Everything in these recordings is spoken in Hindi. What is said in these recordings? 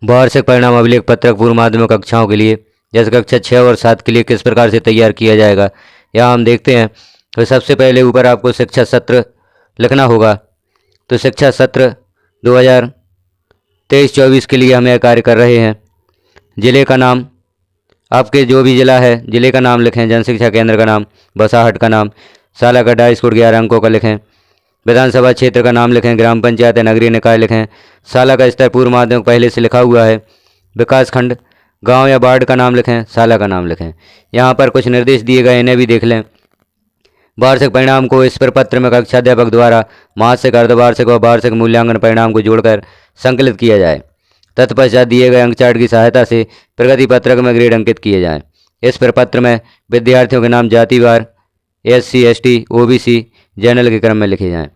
वार्षिक परिणाम अभिलेख पत्रक पूर्व माध्यमिक कक्षाओं के लिए जैसे कक्षा 6 और 7 के लिए किस प्रकार से तैयार किया जाएगा, यहाँ हम देखते हैं। तो सबसे पहले ऊपर आपको शिक्षा सत्र लिखना होगा। तो शिक्षा सत्र 2023-24 के लिए हम यह कार्य कर रहे हैं। ज़िले का नाम, आपके जो भी ज़िला है ज़िले का नाम लिखें। जनशिक्षा केंद्र का नाम, बसाहट का नाम, साला का डाई स्कोर 11 अंकों का लिखें। विधानसभा क्षेत्र का नाम लिखें। ग्राम पंचायत या नगरीय निकाय लिखें। साला का स्तर पूर्व माध्यमिक पहले से लिखा हुआ है। विकास खंड, गांव या वार्ड का नाम लिखें। साला का नाम लिखें। यहाँ पर कुछ निर्देश दिए गए, इन्हें भी देख लें। वार्षिक परिणाम को इस प्रपत्र में कक्षाध्यापक द्वारा मासिक, अर्धवार्षिक और वार्षिक मूल्यांकन परिणाम को जोड़कर संकलित किया जाए। तत्पश्चात दिए गए अंक चार्ट की सहायता से प्रगति पत्रक में ग्रेड अंकित किए जाएं। इस प्रपत्र में विद्यार्थियों के नाम जातिवार SC ST OBC जनरल के क्रम में लिखे जाएं।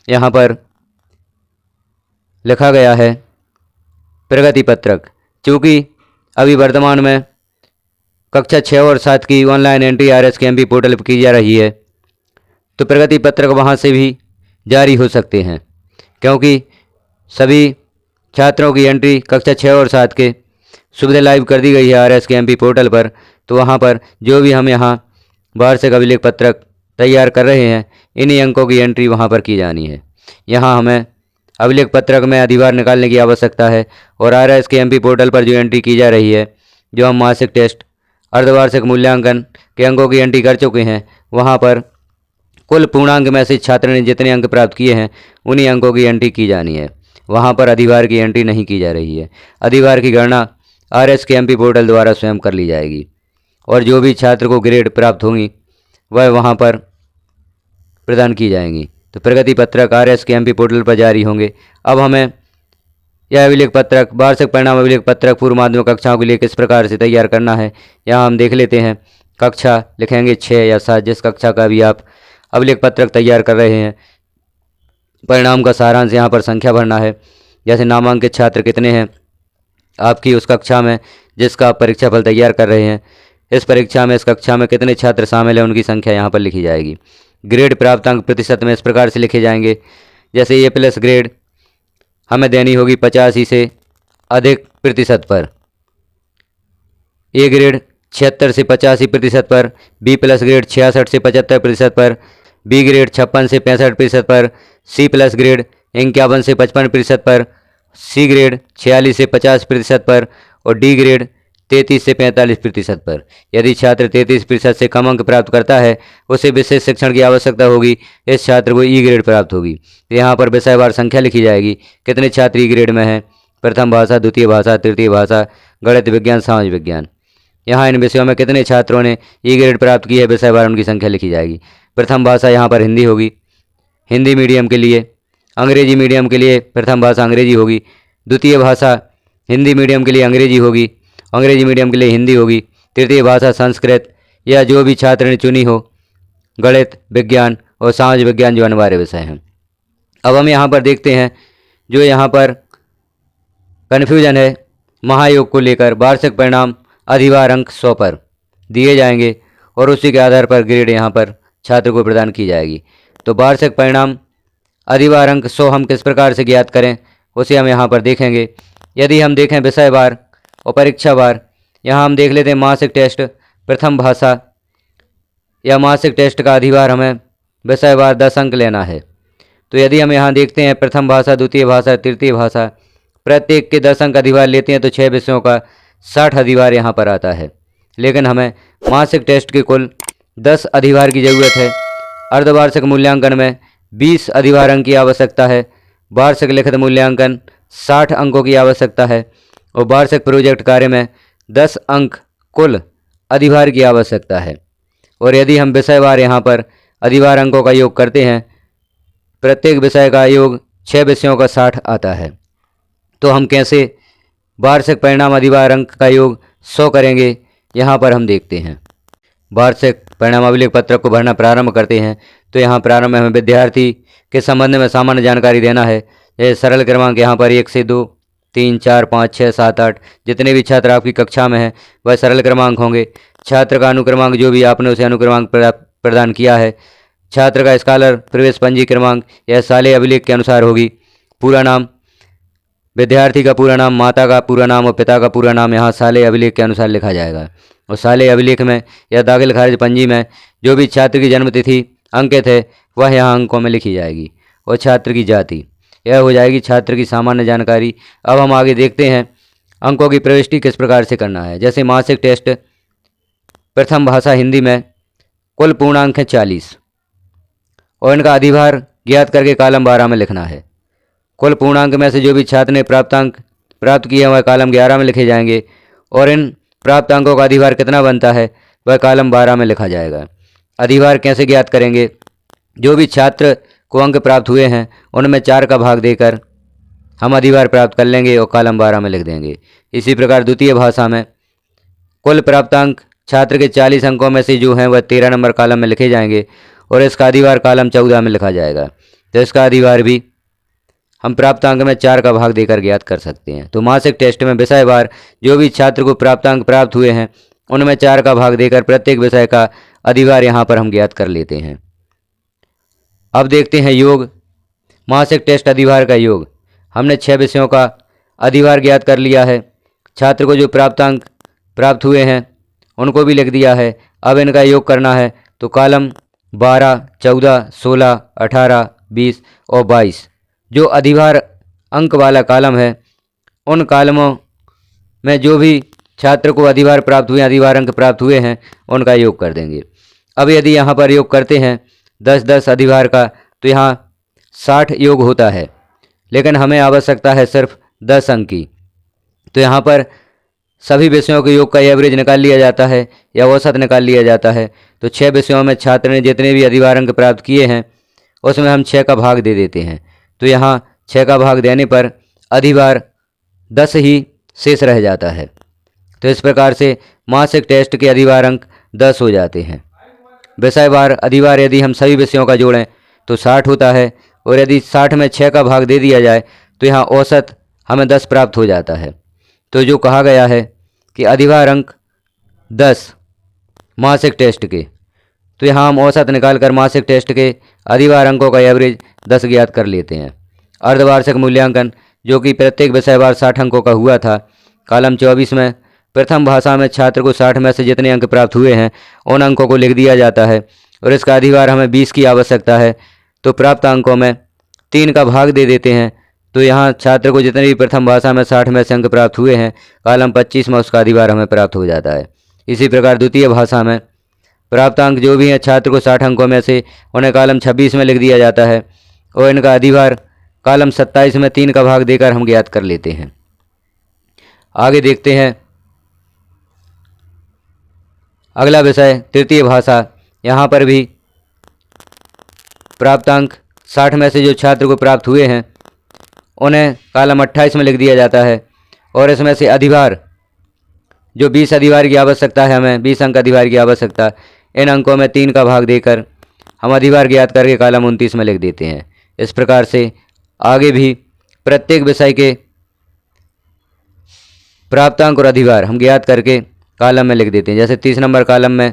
यहाँ पर लिखा गया है प्रगति पत्रक। चूँकि अभी वर्तमान में कक्षा 6 और 7 की ऑनलाइन एंट्री RSKMP पोर्टल पर की जा रही है, तो प्रगति पत्रक वहाँ से भी जारी हो सकते हैं, क्योंकि सभी छात्रों की एंट्री कक्षा 6 और 7 के सुविधा लाइव कर दी गई है RSKMP पोर्टल पर। तो वहाँ पर जो भी हम यहाँ वार्षिक अभिलेख पत्रक तैयार कर रहे हैं, इन्हीं अंकों की एंट्री वहाँ पर की जानी है। यहाँ हमें अभिलेख पत्रक में अधिभार निकालने की आवश्यकता है और RSKMP पोर्टल पर जो एंट्री की जा रही है, जो हम मासिक टेस्ट, अर्धवार्षिक मूल्यांकन के अंकों की एंट्री कर चुके हैं, वहाँ पर कुल पूर्णांक में से छात्र ने जितने अंक प्राप्त किए हैं उन्हीं अंकों की एंट्री की जानी है। वहाँ पर अधिभार की एंट्री नहीं की जा रही है। अधिभार की गणना RSKMP पोर्टल द्वारा स्वयं कर ली जाएगी और जो भी छात्र को ग्रेड प्राप्त होंगी वह वहाँ पर प्रदान की जाएंगी। तो प्रगति पत्रक RSKMP पोर्टल पर जारी होंगे। अब हमें यह अभिलेख पत्रक, वार्षिक परिणाम अभिलेख पत्रक पूर्व माध्यमिक कक्षाओं के लिए किस प्रकार से तैयार करना है, यहाँ हम देख लेते हैं। कक्षा लिखेंगे 6 या 7, जिस कक्षा का भी आप अभिलेख पत्रक तैयार कर रहे हैं। परिणाम का सारांश यहाँ पर संख्या भरना है, जैसे नामांकित छात्र कितने हैं आपकी उस कक्षा में जिसका आप परीक्षाफल तैयार कर रहे हैं। इस परीक्षा में, इस कक्षा में कितने छात्र शामिल हैं, उनकी संख्या यहाँ पर लिखी जाएगी। ग्रेड प्राप्तांक प्रतिशत में इस प्रकार से लिखे जाएंगे, जैसे A+ ग्रेड हमें देनी होगी 85 से अधिक प्रतिशत पर, A ग्रेड 76 से 85% पर, B+ ग्रेड 66 से 75% पर, B ग्रेड 56 से 65% पर, C+ ग्रेड 51 से 55% पर, C ग्रेड 46 से 50% पर और D ग्रेड 33 से 45% पर। यदि छात्र 33% से कम अंक प्राप्त करता है, उसे विशेष शिक्षण की आवश्यकता होगी। इस छात्र को E ग्रेड प्राप्त होगी। तो यहाँ पर विषयवार संख्या लिखी जाएगी, कितने छात्र E ग्रेड में हैं। प्रथम भाषा, द्वितीय भाषा, तृतीय भाषा, गणित विज्ञान, समाज विज्ञान। यहाँ इन विषयों में कितने छात्रों ने E ग्रेड प्राप्त की है, विषयवार उनकी संख्या लिखी जाएगी। प्रथम भाषा यहाँ पर हिंदी होगी, हिंदी मीडियम के लिए। अंग्रेजी मीडियम के लिए प्रथम भाषा अंग्रेजी होगी। द्वितीय भाषा हिंदी मीडियम के लिए अंग्रेजी होगी, अंग्रेजी मीडियम के लिए हिंदी होगी। तृतीय भाषा संस्कृत या जो भी छात्र ने चुनी हो, गणित विज्ञान और समाज विज्ञान जो अनिवार्य विषय हैं। अब हम यहाँ पर देखते हैं, जो यहाँ पर कन्फ्यूजन है महायोग को लेकर, वार्षिक परिणाम अधिभार अंक 100 पर दिए जाएंगे और उसी के आधार पर ग्रेड यहाँ पर छात्र को प्रदान की जाएगी। तो वार्षिक परिणाम अधिभार अंक 100 हम किस प्रकार से ज्ञात करें, उसे हम यहाँ पर देखेंगे। यदि हम देखें विषयवार और परीक्षावार, यहाँ हम देख लेते हैं मासिक टेस्ट प्रथम भाषा या मासिक टेस्ट का अधिभार हमें विषयवार 10 अंक लेना है। तो यदि हम यहाँ देखते हैं प्रथम भाषा, द्वितीय भाषा, तृतीय भाषा, प्रत्येक के 10 अंक अधिभार लेते हैं तो 6 विषयों का 60 अधिभार यहाँ पर आता है। लेकिन हमें मासिक टेस्ट के कुल 10 अधिभार की ज़रूरत है। अर्धवार्षिक मूल्यांकन में 20 अधिभार अंक की आवश्यकता है। वार्षिक लिखित मूल्यांकन 60 अंकों की आवश्यकता है और वार्षिक प्रोजेक्ट कार्य में 10 अंक कुल अधिभार की आवश्यकता है। और यदि हम विषयवार यहाँ पर अधिभार अंकों का योग करते हैं, प्रत्येक विषय का योग 6 विषयों का 60 आता है। तो हम कैसे वार्षिक परिणाम अधिभार अंक का योग 100 करेंगे, यहाँ पर हम देखते हैं। वार्षिक परिणाम अभिलेख पत्रक को भरना प्रारंभ करते हैं। तो यहाँ प्रारंभ में हमें विद्यार्थी के संबंध में सामान्य जानकारी देना है। जैसे सरल क्रमांक यहाँ पर 1 से 2, 3, 4, 5, 6, 7, 8 जितने भी छात्र आपकी कक्षा में हैं वह सरल क्रमांक होंगे। छात्र का अनुक्रमांक जो भी आपने उसे अनुक्रमांक प्रदान किया है। छात्र का स्कॉलर प्रवेश पंजी क्रमांक यह साले अभिलेख के अनुसार होगी। पूरा नाम, विद्यार्थी का पूरा नाम, माता का पूरा नाम और पिता का पूरा नाम यहाँ साले अभिलेख के अनुसार लिखा जाएगा। और साले अभिलेख में या दाखिल खारिज पंजी में जो भी छात्र की जन्मतिथि अंकित है वह यहाँ अंकों में लिखी जाएगी। और छात्र की जाति, यह हो जाएगी छात्र की सामान्य जानकारी। अब हम आगे देखते हैं अंकों की प्रविष्टि किस प्रकार से करना है। जैसे मासिक टेस्ट प्रथम भाषा हिंदी में कुल पूर्णांक है 40 और इनका अधिभार ज्ञात करके कॉलम 12 में लिखना है। कुल पूर्णांक में से जो भी छात्र ने प्राप्तांक प्राप्त किया वह कॉलम 11 में लिखे जाएंगे और इन प्राप्त अंकों का अधिभार कितना बनता है वह कॉलम 12 में लिखा जाएगा। अधिभार कैसे ज्ञात करेंगे? जो भी छात्र को अंक प्राप्त हुए हैं उनमें 4 का भाग देकर हम अधिभार प्राप्त कर लेंगे और कॉलम 12 में लिख देंगे। इसी प्रकार द्वितीय भाषा में कुल प्राप्तांक छात्र के 40 अंकों में से जो हैं वह 13 नंबर कॉलम में लिखे जाएंगे और इसका अधिभार कॉलम 14 में लिखा जाएगा। तो इसका अधिभार भी हम प्राप्तांक में 4 का भाग देकर ज्ञात कर सकते हैं। तो मासिक टेस्ट में विषयवार जो भी छात्र को प्राप्तांक प्राप्त हुए हैं उनमें 4 का भाग देकर प्रत्येक विषय का अधिभार यहाँ पर हम ज्ञात कर लेते हैं। अब देखते हैं योग। मासिक टेस्ट अधिभार का योग। हमने 6 विषयों का अधिभार ज्ञात कर लिया है। छात्र को जो प्राप्तांक प्राप्त हुए हैं उनको भी लिख दिया है। अब इनका योग करना है तो कॉलम 12, 14, 16, 18, 20 और 22 जो अधिभार अंक वाला कॉलम है उन कॉलमों में जो भी छात्र को अधिभार प्राप्त हुए, अधिभार अंक प्राप्त हुए हैं उनका योग कर देंगे। अब यदि यहाँ पर योग करते हैं 10-10 अधिभार का तो यहाँ 60 योग होता है, लेकिन हमें आवश्यकता है सिर्फ 10 अंक की। तो यहाँ पर सभी विषयों के योग का एवरेज निकाल लिया जाता है या औसत निकाल लिया जाता है। तो 6 विषयों में छात्र ने जितने भी अधिभार अंक प्राप्त किए हैं उसमें हम 6 का भाग दे देते हैं। तो यहाँ 6 का भाग देने पर अधिभार 10 ही शेष रह जाता है। तो इस प्रकार से मासिक टेस्ट के अधिभार अंक 10 हो जाते हैं। विषयवार अधिभार यदि हम सभी विषयों का जोड़ें तो 60 होता है और यदि 60 में 6 का भाग दे दिया जाए तो यहाँ औसत हमें 10 प्राप्त हो जाता है। तो जो कहा गया है कि अधिभार अंक 10 मासिक टेस्ट के, तो यहाँ हम औसत निकाल कर मासिक टेस्ट के अधिभार अंकों का एवरेज 10 ज्ञात कर लेते हैं। अर्धवार्षिक मूल्यांकन जो कि प्रत्येक विषयवार 60 अंकों का हुआ था, कॉलम 24 में प्रथम भाषा में छात्र को 60 में से जितने अंक प्राप्त हुए हैं उन अंकों को लिख दिया जाता है और इसका अधिभार हमें 20 की आवश्यकता है। तो प्राप्त अंकों में 3 का भाग दे देते हैं। तो यहाँ छात्र को जितने भी प्रथम भाषा में 60 में से अंक प्राप्त हुए हैं कॉलम 25 में उसका अधिभार हमें प्राप्त हो जाता है। इसी प्रकार द्वितीय भाषा में प्राप्तांक जो भी हैं छात्र को 60 अंकों में से उन्हें कॉलम 26 में लिख दिया जाता है और इनका अधिभार कॉलम 27 में 3 का भाग देकर हम ज्ञात कर लेते हैं। आगे देखते हैं अगला विषय तृतीय भाषा। यहाँ पर भी प्राप्तांक 60 में से जो छात्र को प्राप्त हुए हैं उन्हें कॉलम 28 में लिख दिया जाता है और इसमें से अधिभार जो 20 अधिभार की आवश्यकता है, हमें 20 अंक अधिभार की आवश्यकता, इन अंकों में 3 का भाग देकर हम अधिभार ज्ञात करके कॉलम 29 में लिख देते हैं। इस प्रकार से आगे भी प्रत्येक विषय के प्राप्तांक और अधिभार हम ज्ञात करके कॉलम में लिख देते हैं। जैसे 30 नंबर कॉलम में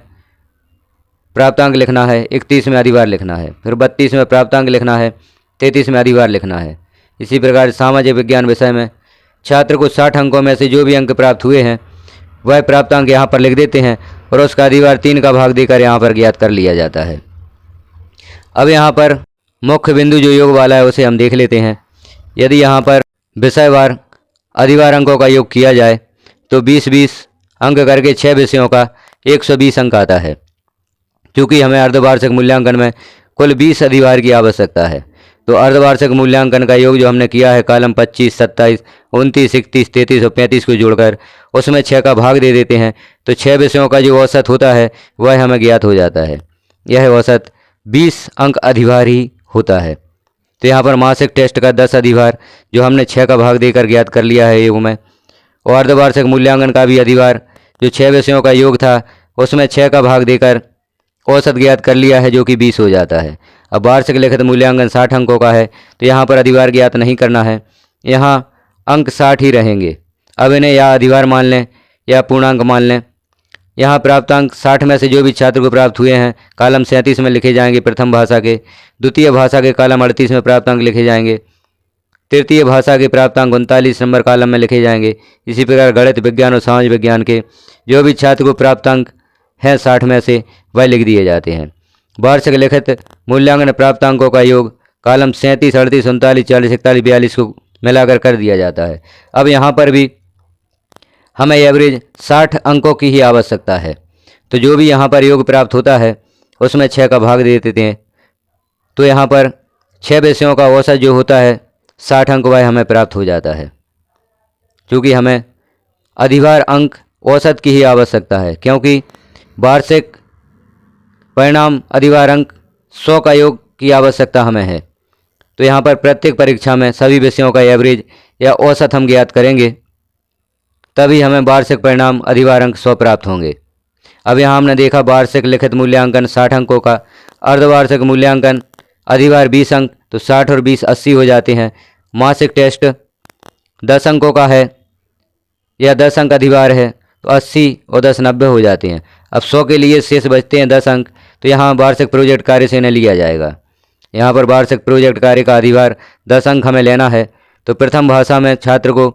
प्राप्तांक लिखना है, 31 में अधिभार लिखना है, फिर 32 में प्राप्तांक लिखना है, 33 में अधिभार लिखना है। इसी प्रकार सामाजिक विज्ञान विषय में छात्र को 60 अंकों में से जो भी अंक प्राप्त हुए हैं वह प्राप्तांक यहाँ पर लिख देते हैं और उसका अधिभार 3 का भाग देकर यहाँ पर ज्ञात कर लिया जाता है। अब यहाँ पर मुख्य बिंदु जो योग वाला है उसे हम देख लेते हैं। यदि यहाँ पर विषयवार अधिभार अंकों का योग किया जाए तो 20-20 अंक करके 6 विषयों का 120 अंक आता है। क्योंकि हमें अर्धवार्षिक मूल्यांकन में कुल 20 अधिभार की आवश्यकता है, तो अर्धवार्षिक मूल्यांकन का योग जो हमने किया है कॉलम 25, 27, 29, 31, 33 और 35 को जोड़कर उसमें 6 का भाग दे देते हैं। तो 6 विषयों का जो औसत होता है वह हमें ज्ञात हो जाता है। यह औसत 20 अंक अधिभार ही होता है। तो यहाँ पर मासिक टेस्ट का 10 अधिभार जो हमने 6 का भाग देकर ज्ञात कर लिया है योग में, और अर्धवार्षिक मूल्यांकन का भी अधिभार जो 6 विषयों का योग था उसमें 6 का भाग देकर औसत ज्ञात कर लिया है जो कि 20 हो जाता है। अब वार्षिक लिखित मूल्यांकन 60 अंकों का है तो यहाँ पर अधिभार ज्ञात नहीं करना है, यहाँ अंक 60 ही रहेंगे। अब इन्हें या अधिभार मान लें या पूर्णांक मान लें। यहाँ प्राप्तांक 60 में से जो भी छात्र को प्राप्त हुए हैं कॉलम 37 में लिखे जाएंगे प्रथम भाषा के, द्वितीय भाषा के कॉलम 38 में प्राप्तांक लिखे जाएंगे, तृतीय भाषा के प्राप्तांक 39 नंबर कॉलम में लिखे जाएंगे। इसी प्रकार गणित, विज्ञान और समाज विज्ञान के जो भी छात्र को प्राप्तांक हैं 60 में से वह लिख दिए जाते हैं। वार्षिक लिखित मूल्यांकन प्राप्तांकों का योग कॉलम 37, 38, 39, 40, 41, 42 को मिलाकर कर दिया जाता है। अब यहाँ पर भी हमें एवरेज 60 अंकों की ही आवश्यकता है, तो जो भी यहाँ पर योग प्राप्त होता है उसमें 6 का भाग दे देते हैं। तो यहाँ पर 6 विषयों का औसत जो होता है 60 अंक वह हमें प्राप्त हो जाता है। क्योंकि हमें अधिभार अंक औसत की ही आवश्यकता है, क्योंकि वार्षिक परिणाम अधिभार अंक 100 का योग की आवश्यकता हमें है। तो यहाँ पर प्रत्येक परीक्षा में सभी विषयों का एवरेज या औसत हम ज्ञात करेंगे, तभी हमें वार्षिक परिणाम अधिभार अंक 100 प्राप्त होंगे। अब यहाँ हमने देखा वार्षिक लिखित मूल्यांकन 60 अंकों का, अर्धवार्षिक मूल्यांकन अधिभार 20 अंक, तो 60 और 20 80 हो जाते हैं। मासिक टेस्ट 10 अंकों का है या 10 अंक अधिभार है, तो 80 और 10 90 हो जाते हैं। अब 100 के लिए शेष बचते हैं 10 अंक, तो यहाँ वार्षिक प्रोजेक्ट कार्य से इन्हें लिया जाएगा। यहाँ पर वार्षिक प्रोजेक्ट कार्य का अधिभार 10 अंक हमें लेना है। तो प्रथम भाषा में छात्र को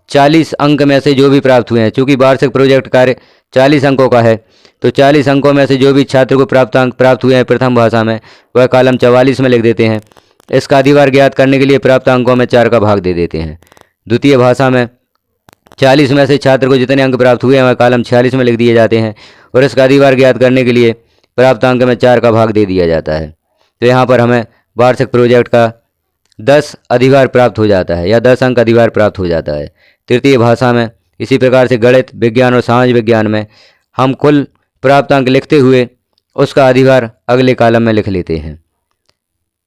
40 अंक में से जो भी प्राप्त हुए हैं, चूँकि वार्षिक प्रोजेक्ट कार्य 40 अंकों का है, तो 40 अंकों में से जो भी छात्र को प्राप्तांक प्राप्त हुए हैं प्रथम भाषा में वह कॉलम 44 में लिख देते हैं। इसका अधिभार ज्ञात करने के लिए प्राप्त अंकों में 4 का भाग दे देते हैं। द्वितीय भाषा में 40 में से छात्र को जितने अंक प्राप्त हुए हैं वह कॉलम 46 में लिख दिए जाते हैं और इसका अधिभार ज्ञात करने के लिए प्राप्त अंक में 4 का भाग दे दिया जाता है। तो यहाँ पर हमें वार्षिक प्रोजेक्ट का 10 अधिभार प्राप्त हो जाता है या 10 अंक अधिभार प्राप्त हो जाता है। तृतीय भाषा में इसी प्रकार से गणित, विज्ञान और समाज विज्ञान में हम कुल प्राप्त अंक लिखते हुए उसका अधिभार अगले कॉलम में लिख लेते हैं।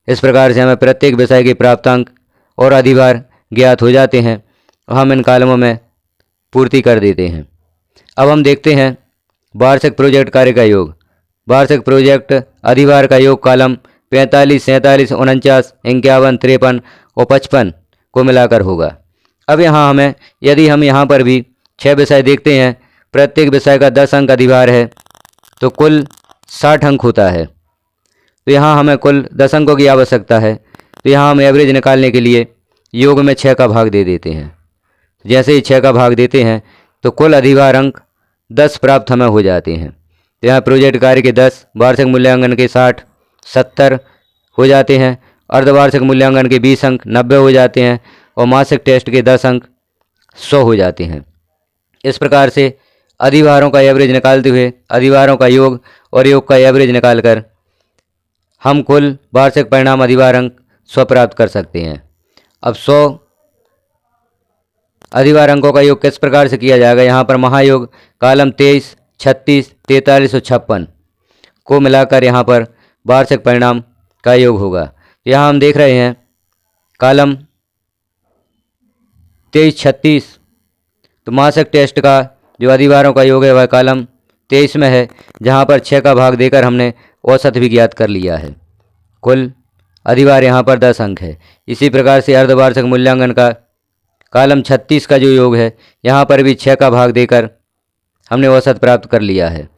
इस प्रकार से हमें प्रत्येक विषय के प्राप्तांक और अधिभार ज्ञात हो जाते हैं और हम इन कॉलमों में पूर्ति कर देते हैं। अब हम देखते हैं वार्षिक प्रोजेक्ट कार्य का योग। वार्षिक प्रोजेक्ट अधिभार का योग कॉलम 45, 47, 49, 51, 53 और 55 को मिलाकर होगा। अब यहाँ हमें यदि हम यहाँ पर भी 6 विषय देखते हैं, प्रत्येक विषय का 10 अंक अधिभार है, तो कुल 60 अंक होता है। तो यहाँ हमें कुल 10 अंकों की आवश्यकता है। तो यहाँ हम एवरेज निकालने के लिए योग में 6 का भाग दे देते हैं। जैसे ही 6 का भाग देते हैं तो कुल अधिभार अंक 10 प्राप्त हमें हो जाते हैं। तो यहाँ प्रोजेक्ट कार्य के 10, वार्षिक मूल्यांकन के 60, 70 हो जाते हैं, अर्धवार्षिक मूल्यांकन के 20 अंक 90 हो जाते हैं और मासिक टेस्ट के 10 अंक 100 हो जाते हैं। इस प्रकार से अधिभारों का एवरेज निकालते हुए अधिभारों का योग और योग का एवरेज निकालकर हम कुल वार्षिक परिणाम अधिभार अंक 100 प्राप्त कर सकते हैं। अब 100 अधिभार अंकों का योग किस प्रकार से किया जाएगा? यहाँ पर महायोग कॉलम 23, 36, 43 और 56 को मिलाकर यहाँ पर वार्षिक परिणाम का योग होगा। यहाँ हम देख रहे हैं कॉलम 23, 36, तो मासिक टेस्ट का जो अधिभारों का योग है वह कॉलम 23 में है, जहाँ पर 6 का भाग देकर हमने औसत भी ज्ञात कर लिया है। कुल अधिभार यहाँ पर 10 अंक है। इसी प्रकार से अर्धवार्षिक मूल्यांकन का कॉलम 36 का जो योग है, यहाँ पर भी 6 का भाग देकर हमने औसत प्राप्त कर लिया है।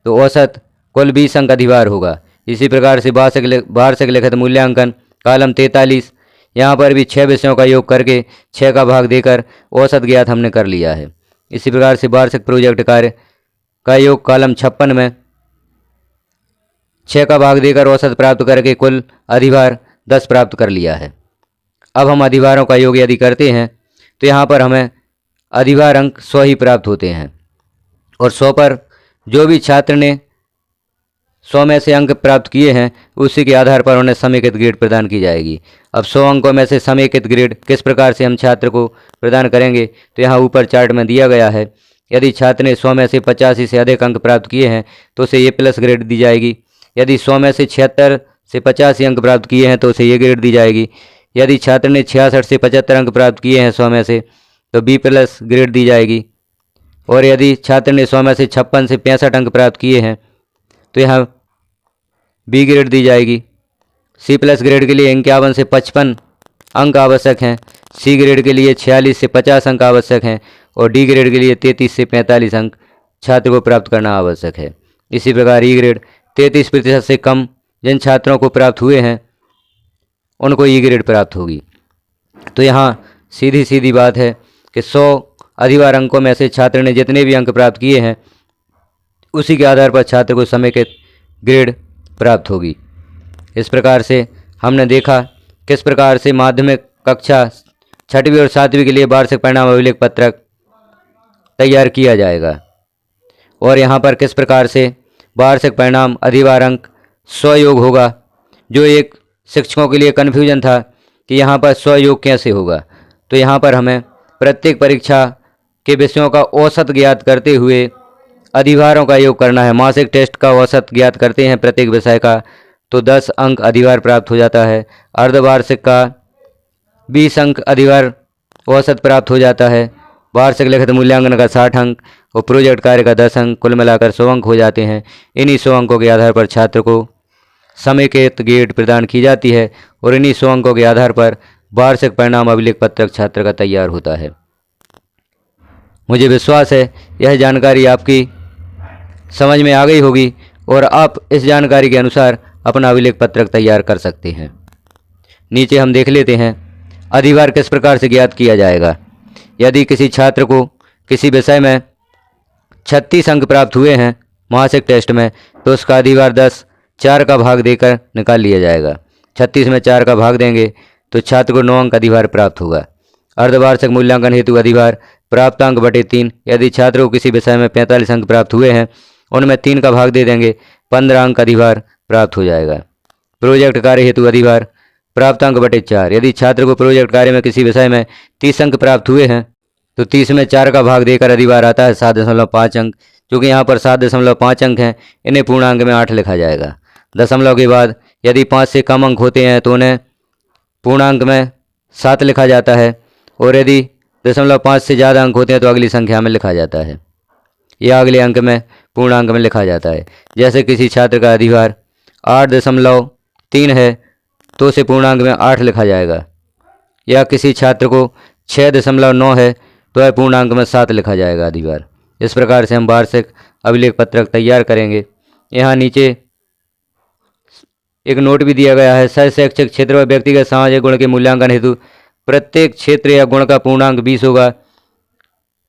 तो औसत कुल 20 अंक अधिभार होगा। इसी प्रकार से वार्षिक लिखित मूल्यांकन कॉलम 43, यहाँ पर भी 6 विषयों का योग करके 6 का भाग देकर औसत ज्ञात हमने कर लिया है। इसी प्रकार से वार्षिक प्रोजेक्ट कार्य का योग कॉलम 56 में 6 का भाग देकर औसत प्राप्त करके कुल अधिभार 10 प्राप्त कर लिया है। अब हम अधिभारों का योग यदि करते हैं तो यहाँ पर हमें अधिभार अंक 100 ही प्राप्त होते हैं और 100 पर जो भी छात्र ने 100 में से अंक प्राप्त किए हैं उसी के आधार पर उन्हें समेकित ग्रेड प्रदान की जाएगी। अब 100 अंकों में से समेकित ग्रेड किस प्रकार से हम छात्र को प्रदान करेंगे तो यहाँ ऊपर चार्ट में दिया गया है। यदि छात्र ने 100 में से 85 से अधिक अंक प्राप्त किए हैं तो उसे A+ ग्रेड दी जाएगी। यदि 100 में से 76 से 85 अंक प्राप्त किए हैं तो उसे ये ग्रेड दी जाएगी। यदि छात्र ने 66 से 75 अंक प्राप्त किए हैं 100 में से तो B+ ग्रेड दी जाएगी। और यदि छात्र ने 100 में से 56 से 65 अंक प्राप्त किए हैं तो यहाँ B ग्रेड दी जाएगी। C+ ग्रेड के लिए 51 से 55 अंक आवश्यक हैं। C ग्रेड के लिए 46 से 50 अंक आवश्यक हैं और D ग्रेड के लिए 33 से 45 अंक छात्र को प्राप्त करना आवश्यक है। इसी प्रकार E ग्रेड 33% से कम जिन छात्रों को प्राप्त हुए हैं उनको E ग्रेड प्राप्त होगी। तो यहाँ सीधी सीधी बात है कि 100 अधिभार अंकों में से छात्र ने जितने भी अंक प्राप्त किए हैं उसी के आधार पर छात्र को समेकित ग्रेड प्राप्त होगी। इस प्रकार से हमने देखा किस प्रकार से माध्यमिक कक्षा 6वीं और 7वीं के लिए वार्षिक परिणाम अभिलेख पत्रक तैयार किया जाएगा, और यहाँ पर किस प्रकार से वार्षिक परिणाम अधिभार अंक 100 योग होगा। जो एक शिक्षकों के लिए कन्फ्यूजन था कि यहाँ पर 100 योग कैसे होगा, तो यहाँ पर हमें प्रत्येक परीक्षा के विषयों का औसत ज्ञात करते हुए अधिभारों का योग करना है। मासिक टेस्ट का औसत ज्ञात करते हैं प्रत्येक विषय का, तो 10 अंक अधिभार प्राप्त हो जाता है। अर्धवार्षिक का 20 अंक अधिभार औसत प्राप्त हो जाता है। वार्षिक लिखित मूल्यांकन का 60 अंक और प्रोजेक्ट कार्य का 10 अंक, कुल मिलाकर 100 अंक हो जाते हैं। इन्हीं 100 अंकों के आधार पर छात्र को समेकित ग्रेड प्रदान की जाती है, और इन्हीं 100 अंकों के आधार पर वार्षिक परिणाम अभिलेख पत्रक छात्र का तैयार होता है। मुझे विश्वास है यह जानकारी आपकी समझ में आ गई होगी और आप इस जानकारी के अनुसार अपना अभिलेख पत्रक तैयार कर सकते हैं। नीचे हम देख लेते हैं अधिभार किस प्रकार से ज्ञात किया जाएगा। यदि किसी छात्र को किसी विषय में 36 अंक प्राप्त हुए हैं मासिक टेस्ट में, तो उसका अधिभार 10 4 का भाग देकर निकाल लिया जाएगा। 36 में 4 का भाग देंगे तो छात्र को 9 अंक अधिभार प्राप्त होगा। अर्धवार्षिक मूल्यांकन हेतु अधिभार प्राप्तांक बटे 3। यदि छात्र को किसी विषय में 45 अंक प्राप्त हुए हैं, उनमें 3 का भाग दे देंगे, 15 अंक अधिभार प्राप्त हो जाएगा। प्रोजेक्ट कार्य हेतु अधिभार प्राप्तांक बटे 4। यदि छात्र को प्रोजेक्ट कार्य में किसी विषय में 30 अंक प्राप्त हुए हैं, तो 30 में 4 का भाग देकर अधिभार आता है 7.5 अंक। क्योंकि यहाँ पर 7.5 अंक हैं, इन्हें पूर्णांक में 8 लिखा जाएगा। दशमलव के बाद यदि 5 से कम अंक होते हैं तो उन्हें पूर्णांक में 7 लिखा जाता है, और यदि 0.5 से ज़्यादा अंक होते हैं तो अगली संख्या में लिखा जाता है या अगले अंक में पूर्णांक में लिखा जाता है। जैसे किसी छात्र का अधिभार 8.3 है तो उसे पूर्णांक में 8 लिखा जाएगा, या किसी छात्र को 6.9 है तो वह पूर्णांक में 7 लिखा जाएगा अधिभार। इस प्रकार से हम वार्षिक अभिलेख पत्रक तैयार करेंगे। यहाँ नीचे एक नोट भी दिया गया है। शैक्षिक क्षेत्र व व्यक्तिगत सामाजिक गुण के मूल्यांकन हेतु प्रत्येक क्षेत्र या गुण का पूर्णांक 20 होगा।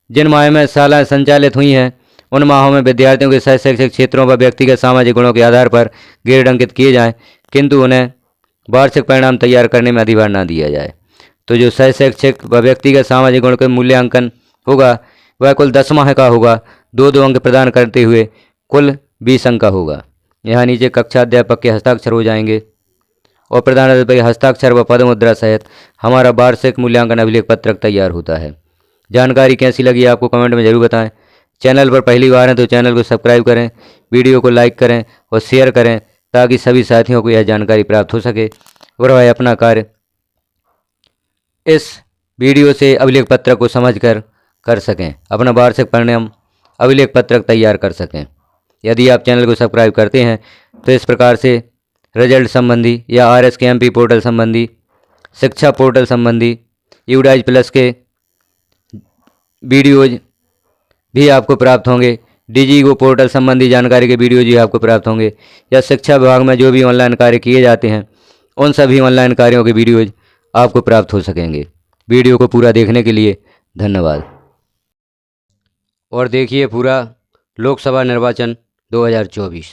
जिन माह में शालाएं संचालित हुई हैं उन माहों में विद्यार्थियों के शैक्षिक क्षेत्रों व व्यक्तिगत सामाजिक गुणों के आधार पर ग्रेड अंकित किए जाएं, किंतु उन्हें वार्षिक परिणाम तैयार करने में अधिभार न दिया जाए। तो जो शैक्षिक व व्यक्तिगत सामाजिक गुण का मूल्यांकन होगा वह कुल 10 माह का होगा, 2-2 अंक प्रदान करते हुए कुल 20 अंक का होगा। यहाँ नीचे कक्षा अध्यापक के हस्ताक्षर हो जाएंगे और प्रधानाध्यापक के हस्ताक्षर व पदमुद्रा सहित हमारा वार्षिक मूल्यांकन अभिलेख पत्रक तैयार होता है। जानकारी कैसी लगी आपको कमेंट में जरूर बताएं। चैनल पर पहली बार हैं तो चैनल को सब्सक्राइब करें, वीडियो को लाइक करें और शेयर करें ताकि सभी साथियों को यह जानकारी प्राप्त हो सके और वह अपना कार्य इस वीडियो से अभिलेख पत्रक को समझकर कर सकें, अपना वार्षिक परिणाम अभिलेख पत्रक तैयार कर सकें। यदि आप चैनल को सब्सक्राइब करते हैं तो इस प्रकार से रिजल्ट संबंधी या RSKMP पोर्टल संबंधी, शिक्षा पोर्टल संबंधी, यूडाइज प्लस के वीडियोज भी आपको प्राप्त होंगे। DigiGo पोर्टल संबंधी जानकारी के वीडियोज भी आपको प्राप्त होंगे, या शिक्षा विभाग में जो भी ऑनलाइन कार्य किए जाते हैं उन सभी ऑनलाइन कार्यों के वीडियोज आपको प्राप्त हो सकेंगे। वीडियो को पूरा देखने के लिए धन्यवाद। और देखिए पूरा लोकसभा निर्वाचन 2024।